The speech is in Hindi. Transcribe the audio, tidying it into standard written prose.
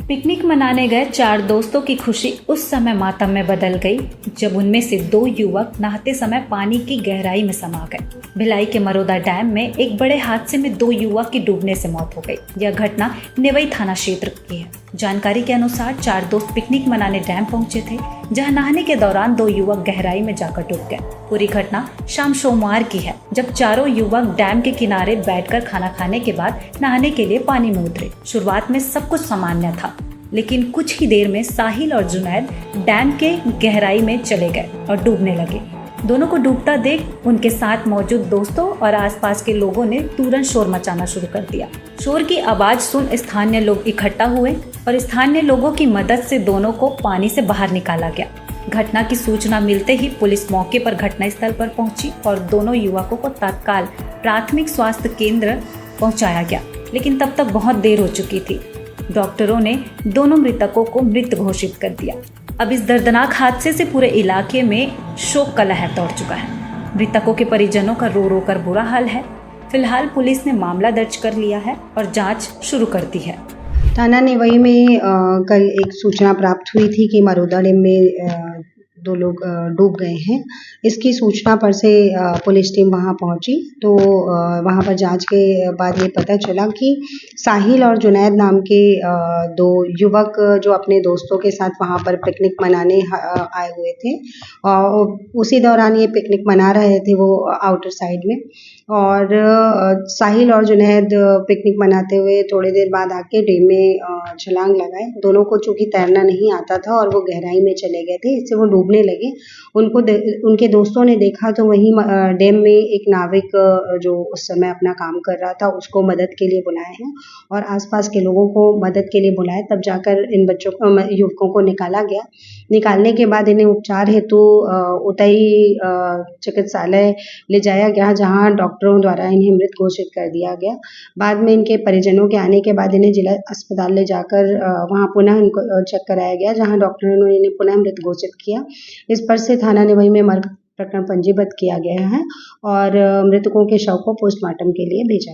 पिकनिक मनाने गए 4 दोस्तों की खुशी उस समय मातम में बदल गई जब उनमें से 2 युवक नहाते समय पानी की गहराई में समा गए। भिलाई के मरोदा डैम में एक बड़े हादसे में 2 युवक की डूबने से मौत हो गई। यह घटना नेवई थाना क्षेत्र की है। जानकारी के अनुसार 4 दोस्त पिकनिक मनाने डैम पहुंचे थे, जहां नहाने के दौरान 2 युवक गहराई में जाकर डूब गए। पूरी घटना शाम सोमवार की है, जब चारों युवक डैम के किनारे बैठकर खाना खाने के बाद नहाने के लिए पानी में उतरे। शुरुआत में सब कुछ सामान्य था, लेकिन कुछ ही देर में साहिल और जुनैद डैम के गहराई में चले गए और डूबने लगे। दोनों को डूबता देख उनके साथ मौजूद दोस्तों और आसपास के लोगों ने तुरंत शोर मचाना शुरू कर दिया। शोर की आवाज सुन स्थानीय लोग इकट्ठा हुए और स्थानीय लोगों की मदद से दोनों को पानी से बाहर निकाला गया। घटना की सूचना मिलते ही पुलिस मौके पर घटनास्थल पर पहुंची और दोनों युवकों को तत्काल प्राथमिक स्वास्थ्य केंद्र पहुंचाया गया, लेकिन तब तक बहुत देर हो चुकी थी। डॉक्टरों ने दोनों मृतकों को मृत घोषित कर दिया। अब इस दर्दनाक हादसे से पूरे इलाके में शोक का लहर दौड़ चुका है। मृतकों के परिजनों का रो रो कर बुरा हाल है। फिलहाल पुलिस ने मामला दर्ज कर लिया है और जांच शुरू कर दी है। थाना नेवई में कल एक सूचना प्राप्त हुई थी कि मरोदा डैम में 2 लोग डूब गए हैं। इसकी सूचना पर से पुलिस टीम वहां पहुंची तो वहां पर जांच के बाद ये पता चला कि साहिल और जुनैद नाम के 2 युवक जो अपने दोस्तों के साथ वहां पर पिकनिक मनाने आए हुए थे और उसी दौरान ये पिकनिक मना रहे थे वो आउटर साइड में। और साहिल और जुनैद पिकनिक मनाते हुए थोड़ी देर बाद आके डैम में छलांग लगाए। दोनों को चूंकि तैरना नहीं आता था और वो गहराई में चले गए थे, इससे वो डूबने लगे। उनके दोस्तों ने देखा तो वहीं डैम में एक नाविक जो उस समय अपना काम कर रहा था उसको मदद के लिए बुलाए हैं और आसपास के लोगों को मदद के लिए बुलाए, तब जाकर इन युवकों को निकाला गया। निकालने के बाद इन्हें उपचार हेतु उतई चिकित्सालय ले जाया गया, जहां डॉक्टरों द्वारा इन्हें मृत घोषित कर दिया गया। बाद में इनके परिजनों के आने के बाद इन्हें जिला अस्पताल ले जाकर वहां पुनः इनको चेक कराया गया, जहां डॉक्टरों ने इन्हें पुनः मृत घोषित किया। इस पर से थाना नेवई में मर्ग प्रकरण पंजीबद्ध किया गया है और मृतकों के शव को पोस्टमार्टम के लिए भेजा गया।